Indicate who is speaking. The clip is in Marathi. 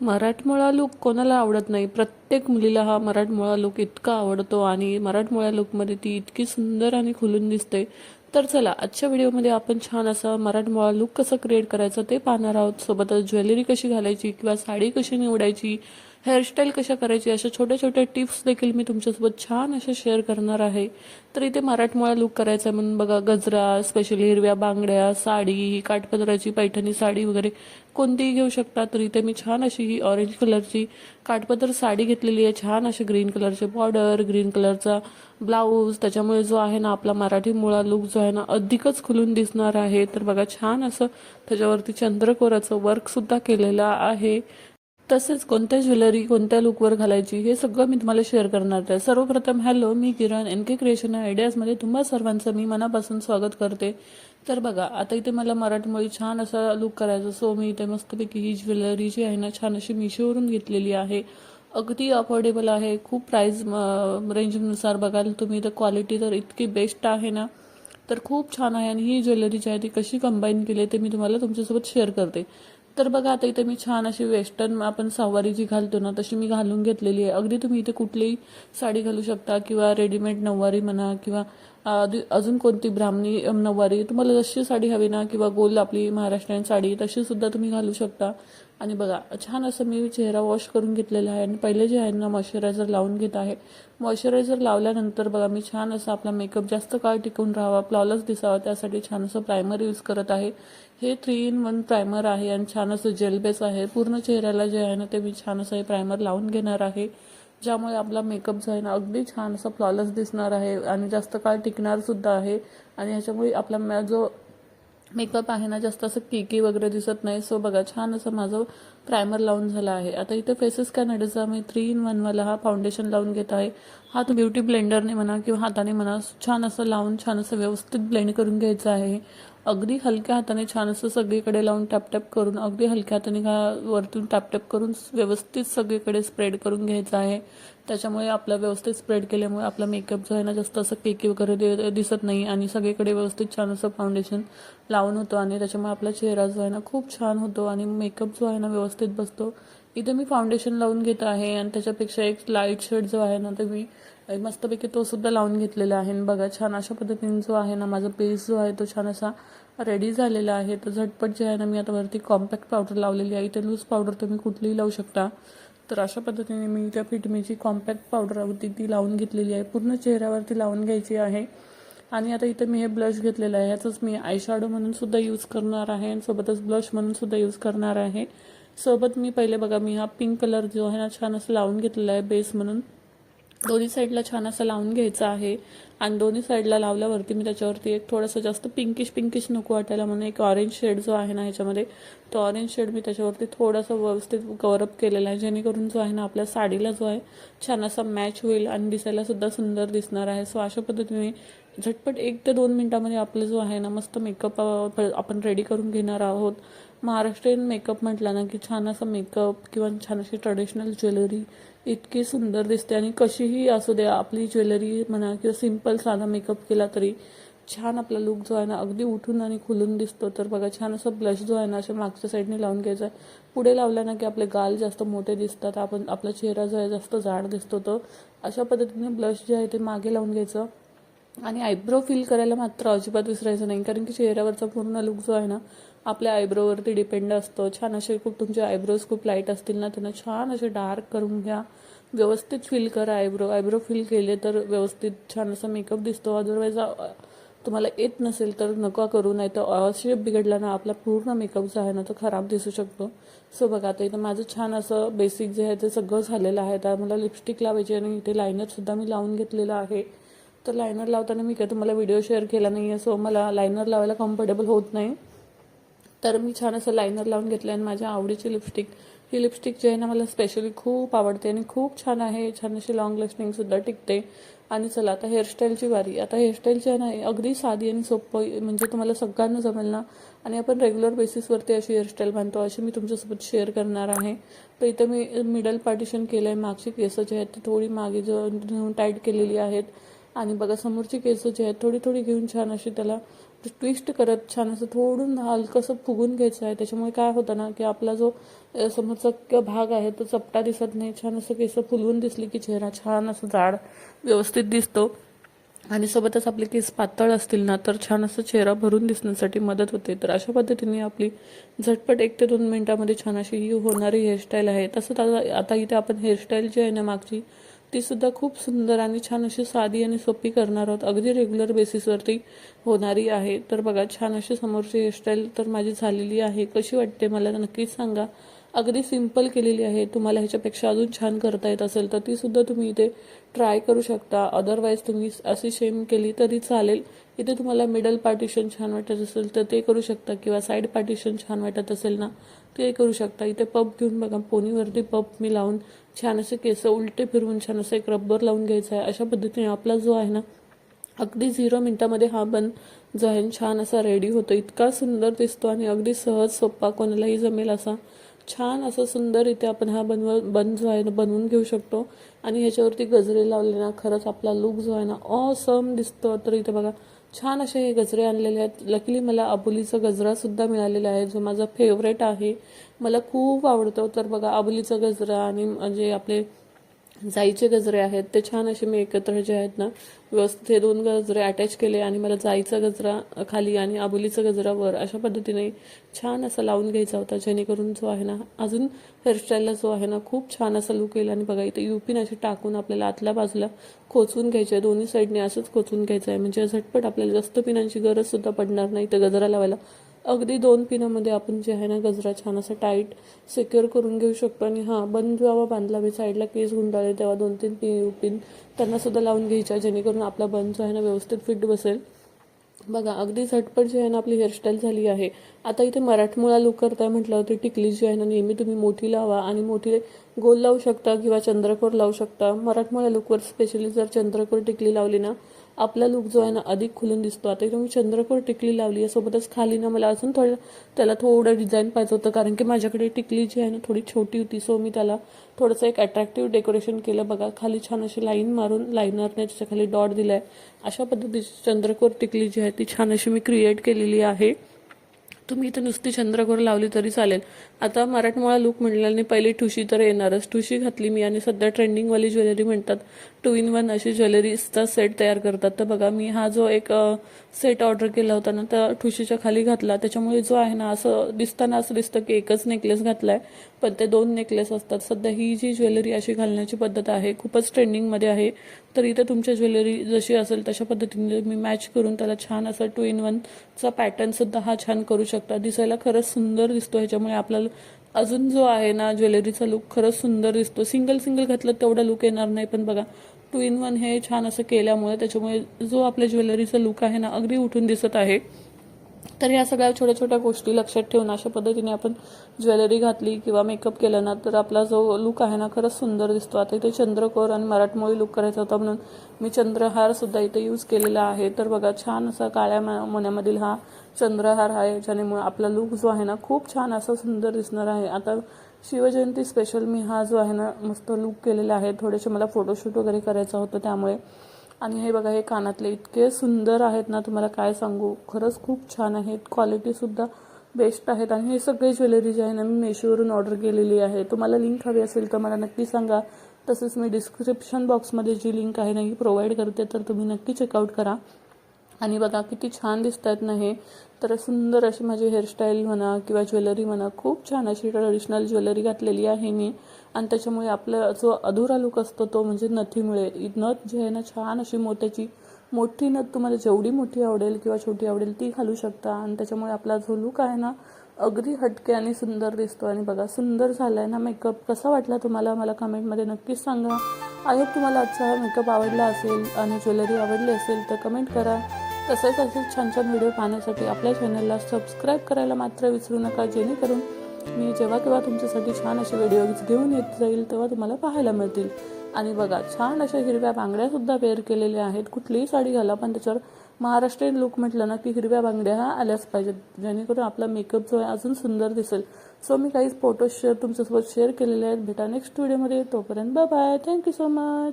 Speaker 1: मराठमोळा लूक कोणाला आवडत नाही. प्रत्येक मुलीला हा मराठमोळा लूक इतका आवडतो आणि मराठमोळ्या लूकमध्ये ती इतकी सुंदर आणि खुलून दिसते. तर चला, आजच्या व्हिडिओमध्ये आपण छान असा मराठमोळा लूक कसं क्रिएट करायचं ते पाहणार आहोत. सोबतच ज्वेलरी कशी घालायची किंवा साडी कशी निवडायची, हेअरस्टाईल कशा करायची, अशा छोट्या छोट्या टिप्स देखील मी तुमच्यासोबत छान अशा शेअर करणार आहे. तर इथे मराठमोळा लूक करायचा म्हणून बघा, गजरा, स्पेशली हिरव्या बांगड्या, साडी, काठपदराची पैठणी साडी वगैरे कोणतीही घेऊ शकता. तर इथे मी छान अशी ही ऑरेंज कलरची काठपदर साडी घेतलेली आहे. छान अशी ग्रीन कलरचे बॉर्डर, ग्रीन कलरचा ब्लाऊज, त्याच्यामुळे जो आहे ना आपला मराठी मुळा लुक जो आहे ना अधिकच खुलून दिसणार आहे. तर बघा, छान असं त्याच्यावरती चंद्रकोराचं वर्क सुद्धा केलेलं आहे. तसेच कोणत्या ज्वेलरी कोणत्या लुकवर घालायची हे सगळं मी तुम्हाला शेअर करणार आहे. सर्वप्रथम हॅलो, मी किरण, NK क्रिएशन आयडियाजमध्ये तुम्हा सर्वांचं मी मनापासून स्वागत करते. तर बघा, आता इथे मला मराठमोळी छान असा लुक करायचा, सो मी इथे मस्तपैकी ही ज्वेलरी जी आहे ना छान अशी मिशोवरून घेतलेली आहे. अगदी अफोर्डेबल आहे, खूप प्राईस रेंजनुसार बघाल तुम्ही तर क्वालिटी तर इतकी बेस्ट आहे ना, तर खूप छान आहे. आणि ही ज्वेलरी जी आहे ती कशी कंबाईन केली ते मी तुम्हाला तुमच्यासोबत शेअर करते. तर बघा, आता इथे मी छान अशी वेस्टर्न आपण सहावारी जी घालतो ना तशी मी घालून घेतलेली आहे. अगदी तुम्ही इथे कुठलीही साडी घालू शकता किंवा रेडीमेड नऊवारी म्हणा किंवा अजून कोणती ब्राह्मणी नऊवारी तुम्हाला जशी साडी हवी ना, किंवा गोल आपली महाराष्ट्रीयन साडी तशी सुद्धा तुम्ही घालू शकता. आणि बघा, छान असं मी चेहरा वॉश करून घेतलेला आहे आणि पहिले जे आहे ना मॉइश्चरायझर लावून घेत आहे. मॉइश्चरायझर लावल्यानंतर बघा, मी छान असं आपला मेकअप जास्त काळ टिकून राहावा, फ्लॉलेस दिसावा, त्यासाठी छान असं प्रायमर यूज करत आहे. हे 3 in 1 प्रायमर आहे आणि छान असं जेल बेस आहे. पूर्ण चेहऱ्याला जे आहे ना ते मी छान असं हे प्रायमर लावून घेणार आहे, ज्यामुळे आपला मेकअप जो आहे ना अगदी छान असा फ्लॉलेस दिसणार आहे आणि जास्त काळ टिकणार सुद्धा आहे. आणि ह्याच्यामुळे आपला जो मेकअप आहे ना जास्त असं केकी वगैरे दिसत नाही. सो बघा, छान असं माझं प्रायमर लावून झालं आहे. आता इथे फेसेस कॅनडाचा मी 3 in 1 वाला हा फाउंडेशन लावून घेत आहे. हा तो ब्युटी ब्लेंडरने म्हणा किंवा हाताने म्हणा छान असं लावून छान असं व्यवस्थित ब्लेंड करून घ्यायचं आहे. अगदी हलक्या हाताने छान असं सगळीकडे लावून टॅप करून, अगदी हलक्या हाताने वरतून टॅप करून व्यवस्थित सगळीकडे स्प्रेड करून घ्यायचं आहे. त्याच्यामुळे आपला व्यवस्थित स्प्रेड केल्यामुळे आपला मेकअप जो आहे ना जास्त असं केकी वगैरे दिसत नाही आणि सगळीकडे व्यवस्थित छान असं फाउंडेशन लावून होतो आणि त्याच्यामुळे आपला चेहरा जो आहे ना खूप छान होतो आणि मेकअप जो आहे ना व्यवस्थित बसतो. इथे मी फाउंडेशन लावून घेत आहे आणि त्याच्यापेक्षा एक लाईट शेड जो आहे ना ते मी मस्तपैकी तो सुद्धा लावून घेतलेला आहे. बघा, छान अशा पद्धतीने जो आहे ना माझा बेस जो आहे तो छान असा रेडी झालेला आहे. तर झटपट जे आहे ना मी आता वरती कॉम्पॅक्ट पावडर लावलेली आहे. इथे लूज पावडर तुम्ही कुठलीही लावू शकता. तर अशा पद्धतीने मी त्या फिटमीची कॉम्पॅक्ट पावडर होती ती लावून घेतलेली आहे. पूर्ण चेहऱ्यावरती लावून घ्यायची आहे. आणि आता इथे मी हे ब्लश घेतलेलं आहे, ह्याचंच मी आय शॅडो म्हणून सुद्धा यूज करणार आहे आणि सोबतच ब्लश म्हणून सुद्धा यूज करणार आहे. सोबत मी पहिले बघा, मी हा पिंक कलर जो आहे ना छान असं लावून घेतलेला आहे बेस म्हणून. दोन्ही साईडला छान असं लावून घ्यायचं आहे आणि दोन्ही साईडला लावल्यावरती मी त्याच्यावरती एक थोडंसं जास्त पिंकिश नको वाटायला म्हणून एक ऑरेंज शेड जो आहे ना ह्याच्यामध्ये, तो ऑरेंज शेड मी त्याच्यावरती थोडासा व्यवस्थित कव्हरअप केलेला आहे, जेणेकरून जो आहे ना आपल्या साडीला जो आहे छान असा मॅच होईल आणि दिसायला सुद्धा सुंदर दिसणार आहे. सो अशा पद्धतीने झटपट 1 ते 2 मिनिटामध्ये आपलं जो आहे ना मस्त मेकअप आपण रेडी करून घेणार आहोत. महाराष्ट्रीयन मेकअप म्हटलं ना की छान असा मेकअप किंवा छान अशी ट्रेडिशनल ज्वेलरी इतकी सुंदर दिसते. आणि कशीही असू दे आपली ज्वेलरी म्हणा किंवा सिंपल साधा मेकअप केला तरी छान आपला लुक जो आहे ना अगदी उठून आणि खुलून दिसतो. तर बघा, छान असं ब्लश जो आहे ना अशा मागच्या साईडने लावून घ्यायचा आहे. पुढे लावला ना की आपले गाल जास्त मोठे दिसतात, आपला चेहरा जो आहे जास्त जाड दिसतो. तर अशा पद्धतीने ब्लश जे आहे ते मागे लावून घ्यायचं. आणि आयब्रो फिल करायला मात्र अजिबात विसरायचं नाही, कारण की चेहऱ्यावरचा पूर्ण लुक जो आहे ना आपल्या आयब्रोवरती डिपेंड असतो. छान असे तुमचे आयब्रोज खूप लाईट असतील ना त्यांना छान असे डार्क करून घ्या, व्यवस्थित फिल करा. आयब्रो फिल केले तर व्यवस्थित छान असा मेकअप दिसतो. अदरवाईज तुम्हाला येत नसेल तर नका करू, नाही तर शेप बिघडला ना आपला पूर्ण मेकअप जो आहे ना तो खराब दिसू शकतो. सो बघा, आता इथं माझं छान असं बेसिक जे आहे ते सगळं झालेलं आहे. तर मला लिपस्टिक लावायची आणि इथे लायनरसुद्धा मी लावून घेतलेलं आहे. तर लायनर लावताना मी काय तुम्हाला व्हिडिओ शेअर केला नाही आहे, सो मला लायनर लावायला कम्फर्टेबल होत नाही. तर मी छान असं लायनर लावून घेतलं आणि माझ्या आवडीची लिपस्टिक, ही लिपस्टिक जी आहे ना मला स्पेशली खूप आवडते आणि खूप छान आहे. छान अशी लॉंग लास्टिंगसुद्धा टिकते. आणि चला आता हेअरस्टाईलची वारी. आता हेअरस्टाईलची आहे ना अगदी साधी आणि सोपं, म्हणजे तुम्हाला सगळ्यांना जमेल ना आणि आपण रेग्युलर बेसिसवरती अशी हेअरस्टाईल बांधतो अशी मी तुमच्यासोबत शेअर करणार आहे. तर इथं मी मिडल पार्टिशन केलं आहे. मागची केस जी आहेत ती थोडी मागे जो टाईट केलेली आहेत आणि बघा समोरची केस जी आहेत थोडी थोडी घेऊन छान अशी त्याला ट्विस्ट करत छान असं थोडून हलकंसं फुगून घ्यायचं आहे. त्याच्यामुळे काय होतं ना की आपला जो समोरचा भाग आहे तो चपटा दिसत नाही. छान असं केस फुलवून दिसली की चेहरा छान असं जाड व्यवस्थित दिसतो. आणि सोबतच आपले केस पातळ असतील ना तर छान असं चेहरा भरून दिसण्यासाठी मदत होते. तर अशा पद्धतीने आपली झटपट 1 ते 2 मिनिटांमध्ये छान अशी ही होणारी हेअरस्टाईल आहे. तसंच आता इथे आपण हेअरस्टाईल जी आहे ना मागची ती सुद्धा खूप सुंदर आणि छान अशी साधी आणि सोपी करणार आहोत. अगदी रेग्युलर बेसिसवरती होणारी आहे. तर बघा छान अशी समोरची हेअरस्टाईल तर माझी झालेली आहे. कशी वाटते मला नक्कीच सांगा. अगदी सिंपल केलेली आहे. तुम्हाला ह्याच्यापेक्षा अजून छान करता येत असेल तर ती सुद्धा तुम्ही इथे ट्राय करू शकता. अदरवाईज तुम्ही अशी सेम केली तरी चालेल. इथे तुम्हाला मिडल पार्टिशन छान वाटत असेल तर ते करू शकता किंवा साईड पार्टिशन छान वाटत असेल ना ते करू शकता. इथे पप घेऊन बघा पोनीवरती पप मी लावून छान असे केस उलटे फिरवून छान असं एक रब्बर लावून घ्यायचा आहे. अशा पद्धतीने आपला जो आहे ना अगदी 0 मिनिटामध्ये हा बन जो आहे छान असा रेडी होतो. इतका सुंदर दिसतो आणि अगदी सहज सोपा कोणालाही जमेल असा छान असं सुंदर इथे आपण हा बन जो आहे ना बनवून घेऊ शकतो. आणि ह्याच्यावरती गजरे लावले ना खरंच आपला लुक जो आहे ना ऑसम दिसतो. तर इथे बघा छान असे हे गजरे आणलेले आहेत. लकीली मला अबोलीचा गजरा सुद्धा मिळालेला आहे जो माझा फेवरेट आहे. मला खूप आवडतो. तर बघा अबोलीचा गजरा आणि म्हणजे आपले जाईचे गजरे आहेत ते छान असे मी एकत्र जे आहेत ना व्यवस्थित हे 2 गजरे अटॅच केले आणि मला जाईचा गजरा खाली आणि आबोलीचा गजरा वर अशा पद्धतीने छान असा लावून घ्यायचा होता. जेणेकरून जो आहे ना अजून हेअरस्टाईलला जो आहे ना खूप छान असा लुक येईल. आणि बघा इथे युपिन असे टाकून आपल्याला आतल्या बाजूला खोचून घ्यायचे आहे. दोन्ही साईडने असंच खोचून घ्यायचं आहे म्हणजे झटपट आपल्याला जास्त पिनांची गरज सुद्धा पडणार नाही. तर गजरा लावायला अगदी 2 पिनामध्ये आपण जे आहे ना गजरा छान असा टाईट सिक्युअर करून घेऊ शकतो. आणि हां बन जेव्हा बांधला मी साईडला केस गुंडाळले तेव्हा 2-3 पिन त्यांना सुद्धा लावून घ्यायच्या जेणेकरून आपला बन जो आहे ना व्यवस्थित फिट बसेल. बघा अगदी झटपट जी आहे ना आपली हेअरस्टाईल झाली आहे. आता इथे मराठमोळा लुक करताय म्हटलं होते टिकली जी आहे ना नेहमी तुम्ही मोठी लावा आणि मोठी गोल लावू शकता किंवा चंद्रकोर लावू शकता. मराठमोळ्या लुकवर स्पेशली जर चंद्रकोर टिकली लावली ना आपला लुक जो आहे ना अधिक खुलून दिसतो. आता इथे मी चंद्रकोर टिकली लावली आहे. सोबतच खाली ना मला अजून त्याला थोडं डिझाईन पाहिजे होतं कारण की माझ्याकडे टिकली जी आहे ना थोडी छोटी होती. सो मी त्याला थोडंसं एक अट्रॅक्टिव्ह डेकोरेशन केलं. बघा खाली छान अशी लाईन मारून लायनरने त्याच्या खाली डॉट दिलाय. अशा पद्धतीची चंद्रकोर टिकली जी आहे ती छान अशी मी क्रिएट केलेली आहे. तुम्ही इथं नुसती चंद्रकोर लावली तरी चालेल. आता मराठमोळा लुक म्हटल्याने पहिले ठुशी तर येणारच. ठुशी घातली मी आणि सध्या ट्रेंडिंगवाली ज्वेलरी म्हणतात 2 in 1 अशी ज्वेलरीचा सेट तयार करतात. तर बघा मी हा जो एक सेट ऑर्डर केला होता ना तर ठुशीच्या खाली घातला. त्याच्यामुळे जो आहे ना असं दिसताना असं दिसतं की एकच नेकलेस घातलाय पण ते 2 नेकलेस असतात. सध्या ही जी ज्वेलरी अशी घालण्याची पद्धत आहे खूपच ट्रेंडिंगमध्ये आहे. तर इथे तुमच्या ज्वेलरी जशी असेल तशा पद्धतीने मी मॅच करून त्याला छान असं 2 in 1 चा पॅटर्न सुद्धा हा छान करू शकता. दिसायला खरंच सुंदर दिसतो. ह्याच्यामुळे आपल्याला अजून जो आहे ना ज्वेलरीचा लुक खरंच सुंदर दिसतो. सिंगल घातलं तेवढा लुक येणार नाही पण बघा 2 in 1 हे छान असं केल्यामुळे त्याच्यामुळे जो आपल्या ज्वेलरीचा लुक आहे ना अगदी उठून दिसत आहे. तर या सगळ्या छोट्या छोट्या गोष्टी लक्षात ठेवून अशा पद्धतीने आपण ज्वेलरी घातली किंवा मेकअप केला ना तर आपला जो लुक आहे ना खरंच सुंदर दिसतो. आता इथे चंद्रकोर आणि मराठमोळी लुक करायचा होता म्हणून मी चंद्रहार सुद्धा इथे यूज केलेला आहे. तर बघा छान असा काळ्या मण्यामधील हा चंद्रहार आहे ज्यामुळे आपला लुक जो आहे ना खूप छान असा सुंदर दिसणार आहे. आता शिवजयंती स्पेशल मी हा जो आहे ना मस्त लुक केलेला आहे. थोडेसे मला फोटोशूट वगैरे करायचं होतं त्यामुळे. आणि हे बघा हे कानातले इतके सुंदर आहेत ना तुम्हाला काय सांगू. खरंच खूप छान आहेत. क्वालिटीसुद्धा बेस्ट आहेत. आणि हे सगळे ज्वेलरी जे आहे ना मी मेशोवरून ऑर्डर केलेली आहे. तुम्हाला लिंक हवी असेल तर मला नक्की सांगा. तसंच मी डिस्क्रिप्शन बॉक्समध्ये जी लिंक आहे ना ही प्रोव्हाइड करते तर तुम्ही नक्की चेकआउट करा. आणि बघा किती छान दिसत आहेत ना हे. तर सुंदर अशी माझी हेअरस्टाईल म्हणा किंवा ज्वेलरी म्हणा खूप छान अशी ट्रेडिशनल ज्वेलरी घातलेली आहे मी. आणि त्याच्यामुळे आपला जो अधुरा लुक असतो तो म्हणजे नथीमुळे नथ जी आहे ना छान अशी मोत्याची मोठी नथ तुम्हाला जेवढी मोठी आवडेल किंवा छोटी आवडेल ती घालू शकता. आणि त्याच्यामुळे आपला जो लुक आहे ना अगदी हटके आणि सुंदर दिसतो. आणि बघा सुंदर झालाय ना मेकअप. कसा वाटला तुम्हाला मला कमेंटमध्ये नक्कीच सांगा. आय होप तुम्हाला आजचा हा मेकअप आवडला असेल आणि ज्वेलरी आवडली असेल तर कमेंट करा. तसेच असेच छान छान व्हिडिओ पाहण्यासाठी आपल्या चॅनलला सबस्क्राईब करायला मात्र विसरू नका. जेणेकरून मी जेव्हा केव्हा तुमच्यासाठी छान असे व्हिडिओज घेऊन येत जाईल तेव्हा तुम्हाला पाहायला मिळतील. आणि बघा छान अशा हिरव्या बांगड्यासुद्धा वेअर केलेल्या आहेत. कुठलीही साडी घाला पण त्याच्यावर महाराष्ट्रीयन लुक म्हटलं ना की हिरव्या बांगड्या ह्या आल्याच पाहिजेत जेणेकरून आपला मेकअप जो आहे अजून सुंदर दिसेल. सो मी काही फोटो तुमच्यासोबत शेअर केलेले आहेत. भेटा नेक्स्ट व्हिडिओमध्ये. तोपर्यंत bye bye. Thank you so much.